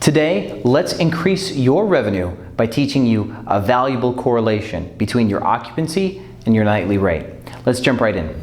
Today, let's increase your revenue by teaching you a valuable correlation between your occupancy and your nightly rate. Let's jump right in.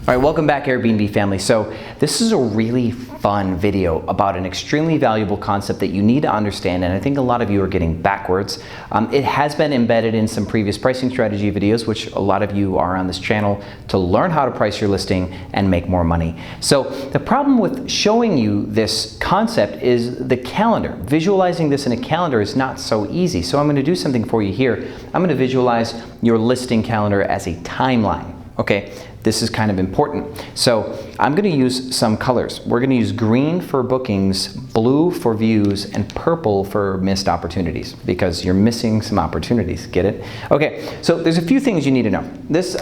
All right, welcome back Airbnb family. So this is a really fun video about an extremely valuable concept that you need to understand, and I think a lot of you are getting backwards. It has been embedded in some previous pricing strategy videos, which a lot of you are on this channel to learn how to price your listing and make more money. So the problem with showing you this concept is the calendar. Visualizing this in a calendar is not so easy. So I'm going to do something for you here. I'm going to visualize your listing calendar as a timeline. Okay, this is kind of important. So I'm going to use some colors. We're going to use green for bookings, blue for views, and purple for missed opportunities, because you're missing some opportunities. Get it? Okay, so there's a few things you need to know. This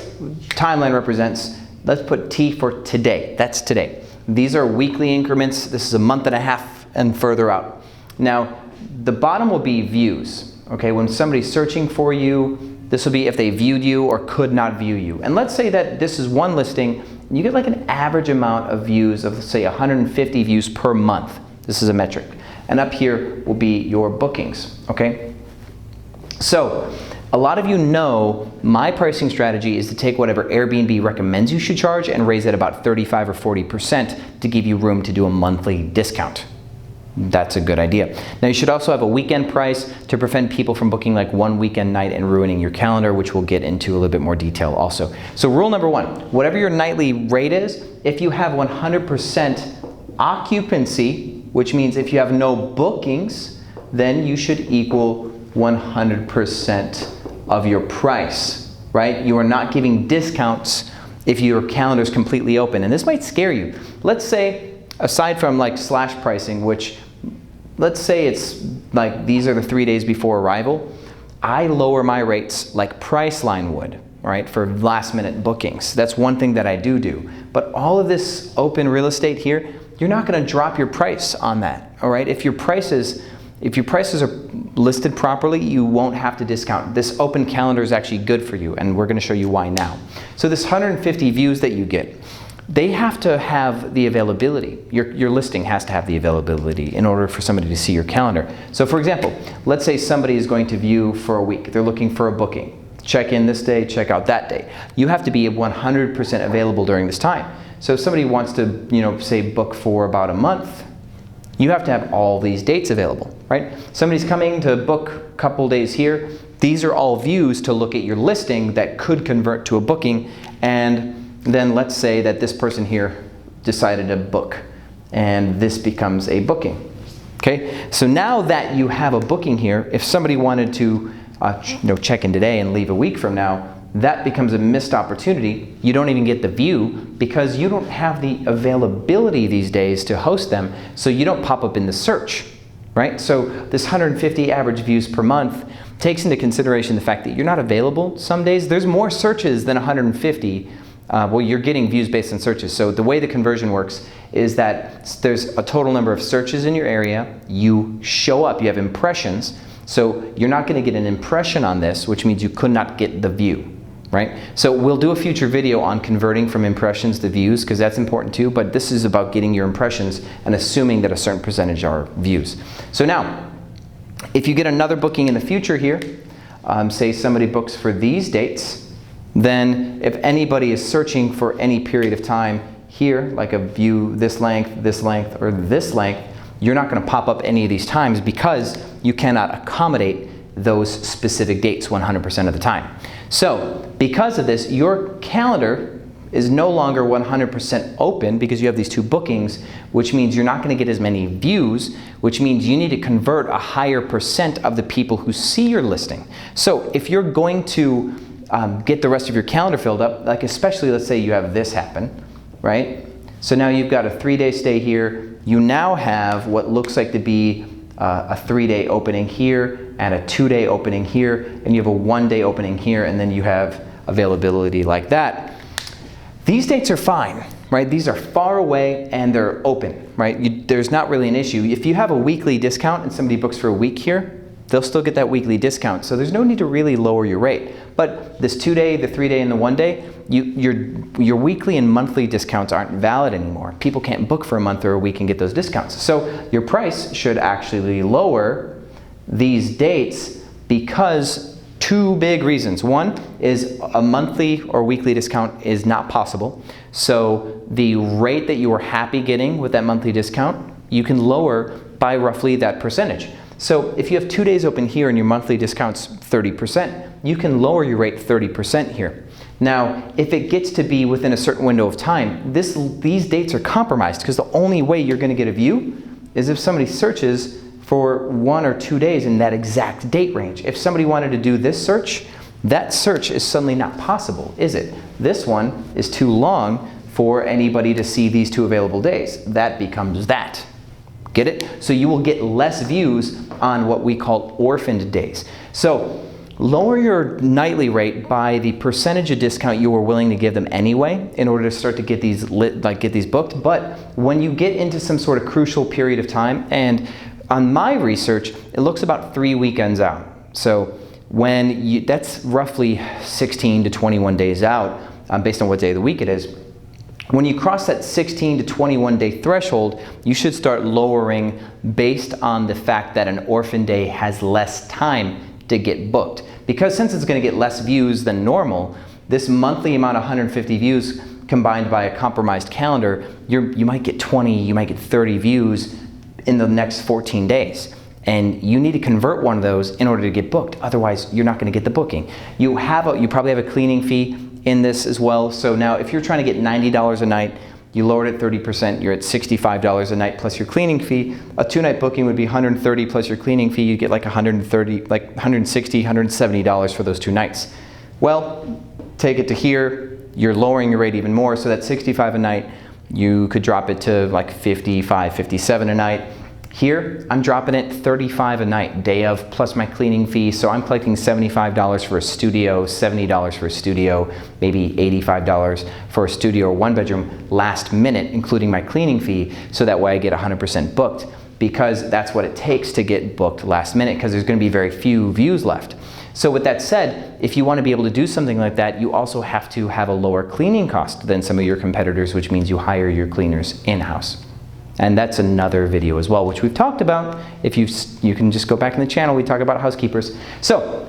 timeline represents, let's put T for today. That's today. These are weekly increments. This is a month and a half and further out. Now, the bottom will be views. Okay, when somebody's searching for you, this will be if they viewed you or could not view you. And let's say that this is one listing, and you get like an average amount of views of, let's say, 150 views per month. This is a metric. And up here will be your bookings, okay? So a lot of you know my pricing strategy is to take whatever Airbnb recommends you should charge and raise it about 35 or 40% to give you room to do a monthly discount. That's a good idea. Now you should also have a weekend price to prevent people from booking like one weekend night and ruining your calendar, which we'll get into a little bit more detail also. So rule number one, whatever your nightly rate is, if you have 100% occupancy, which means if you have no bookings, then you should equal 100% of your price, right? You are not giving discounts if your calendar is completely open. And this might scare you. Let's say, aside from like slash pricing, which let's say it's like these are the 3 days before arrival, I lower my rates like Priceline would, right, for last minute bookings. That's one thing that I do. But all of this open real estate here, you're not going to drop your price on that, all right? If your prices are listed properly, you won't have to discount. This open calendar is actually good for you, and we're going to show you why now. So this 150 views that you get, they have to have the availability. Your listing has to have the availability in order for somebody to see your calendar. So for example, let's say somebody is going to view for a week. They're looking for a booking. Check in this day, check out that day. You have to be 100% available during this time. So if somebody wants to, say book for about a month, you have to have all these dates available, right? Somebody's coming to book a couple days here. These are all views to look at your listing that could convert to a booking, and then let's say that this person here decided to book, and this becomes a booking. Okay, so now that you have a booking here, if somebody wanted to check in today and leave a week from now, that becomes a missed opportunity. You don't even get the view because you don't have the availability these days to host them, so you don't pop up in the search, right? So this 150 average views per month takes into consideration the fact that you're not available some days. There's more searches than 150. Well, you're getting views based on searches. So the way the conversion works is that there's a total number of searches in your area. You show up, you have impressions. So you're not going to get an impression on this, which means you could not get the view, right? So we'll do a future video on converting from impressions to views, because that's important too. But this is about getting your impressions and assuming that a certain percentage are views. So now, if you get another booking in the future here, say somebody books for these dates, then if anybody is searching for any period of time here, like a view this length, or this length, you're not going to pop up any of these times because you cannot accommodate those specific dates 100% of the time. So because of this, your calendar is no longer 100% open because you have these two bookings, which means you're not going to get as many views, which means you need to convert a higher percent of the people who see your listing. So if you're going to get the rest of your calendar filled up, like especially let's say you have this happen, right? So now you've got a 3-day stay here. You now have what looks like to be a 3-day opening here and a 2-day opening here, and you have a 1-day opening here, and then you have availability like that. These dates are fine, right? These are far away and they're open, right? There's not really an issue. If you have a weekly discount and somebody books for a week here, they'll still get that weekly discount. So there's no need to really lower your rate. But this 2-day, the 3-day, and the 1-day, your weekly and monthly discounts aren't valid anymore. People can't book for a month or a week and get those discounts. So your price should actually lower these dates because 2 big reasons. One is a monthly or weekly discount is not possible. So the rate that you were happy getting with that monthly discount, you can lower by roughly that percentage. So if you have 2 days open here and your monthly discount's 30%, you can lower your rate 30% here. Now, if it gets to be within a certain window of time, these dates are compromised because the only way you're going to get a view is if somebody searches for 1 or 2 days in that exact date range. If somebody wanted to do this search, that search is suddenly not possible, is it? This one is too long for anybody to see these 2 available days. That becomes that. Get it? So you will get less views on what we call orphaned days. So lower your nightly rate by the percentage of discount you were willing to give them anyway in order to start to get these booked. But when you get into some sort of crucial period of time, and on my research, it looks about 3 weekends out. So that's roughly 16 to 21 days out, based on what day of the week it is. When you cross that 16 to 21 day threshold, you should start lowering based on the fact that an orphan day has less time to get booked. Because since it's going to get less views than normal, this monthly amount of 150 views combined by a compromised calendar, you might get 20, you might get 30 views in the next 14 days. And you need to convert one of those in order to get booked. Otherwise, you're not going to get the booking. You probably have a cleaning fee in this as well. So now if you're trying to get $90 a night, you lowered it 30%, you're at $65 a night plus your cleaning fee. A 2-night booking would be $130 plus your cleaning fee. You get like $130, like $160, $170 for those 2 nights. Well, take it to here, you're lowering your rate even more. So that $65 a night, you could drop it to like $55, $57 a night. Here, I'm dropping it $35 a night, day of, plus my cleaning fee. So I'm collecting $75 for a studio, $70 for a studio, maybe $85 for a studio or 1-bedroom last minute, including my cleaning fee, so that way I get 100% booked, because that's what it takes to get booked last minute, because there's going to be very few views left. So with that said, if you want to be able to do something like that, you also have to have a lower cleaning cost than some of your competitors, which means you hire your cleaners in-house. And that's another video as well, which we've talked about. If you can just go back in the channel, we talk about housekeepers. So,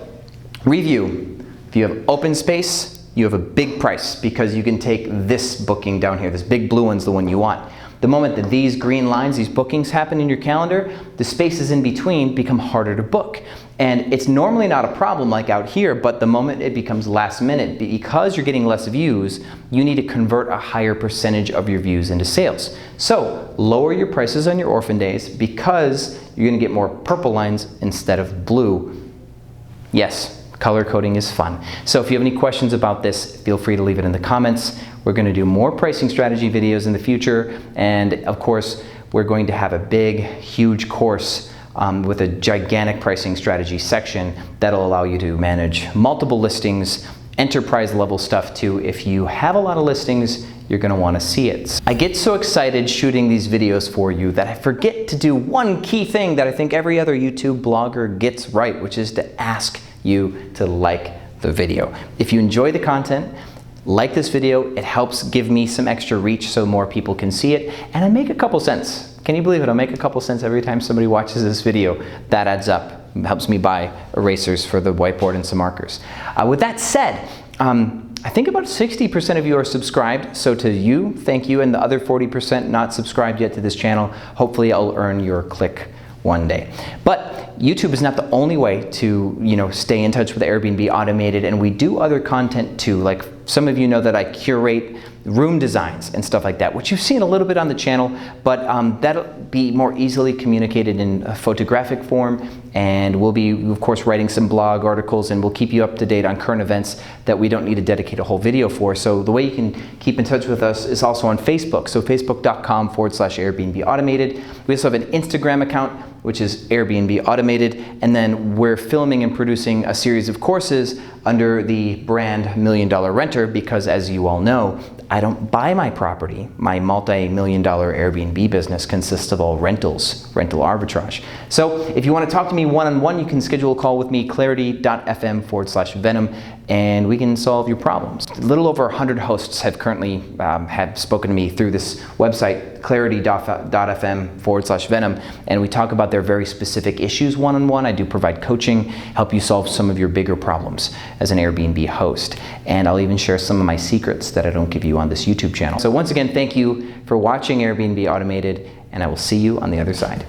review. If you have open space, you have a big price because you can take this booking down here. This big blue one's the one you want. The moment that these green lines, these bookings happen in your calendar, the spaces in between become harder to book. And it's normally not a problem like out here, but the moment it becomes last minute, because you're getting less views, you need to convert a higher percentage of your views into sales. So lower your prices on your orphan days because you're gonna get more purple lines instead of blue. Yes, color coding is fun. So if you have any questions about this, feel free to leave it in the comments. We're going to do more pricing strategy videos in the future, and of course we're going to have a big, huge course with a gigantic pricing strategy section that'll allow you to manage multiple listings, enterprise level stuff too. If you have a lot of listings, you're going to want to see it. I get so excited shooting these videos for you that I forget to do one key thing that I think every other YouTube blogger gets right, which is to ask you to like the video. If you enjoy the content, like this video. It helps give me some extra reach so more people can see it, and I make a couple cents. Can you believe it? I'll make a couple cents every time somebody watches this video. That adds up. It helps me buy erasers for the whiteboard and some markers. With that said, I think about 60% of you are subscribed, so to you, thank you, and the other 40% not subscribed yet to this channel, hopefully I'll earn your click one day. But YouTube is not the only way to, stay in touch with Airbnb Automated, and we do other content too. Like some of you know that I curate room designs and stuff like that, which you've seen a little bit on the channel, but that'll be more easily communicated in a photographic form, and we'll be, of course, writing some blog articles, and we'll keep you up to date on current events that we don't need to dedicate a whole video for. So the way you can keep in touch with us is also on Facebook. So facebook.com/Airbnb Automated. We also have an Instagram account, which is Airbnb Automated, and then we're filming and producing a series of courses under the brand $1 Million Renter, because as you all know, I don't buy my property. My multi-million-dollar Airbnb business consists of all rentals, rental arbitrage. So if you want to talk to me one-on-one, you can schedule a call with me, clarity.fm/Venom, and we can solve your problems. A little over 100 hosts have currently have spoken to me through this website, clarity.fm/Venom, and we talk about their very specific issues one-on-one. I do provide coaching, help you solve some of your bigger problems as an Airbnb host, and I'll even share some of my secrets that I don't give you on this YouTube channel. So once again, thank you for watching Airbnb Automated, and I will see you on the other side.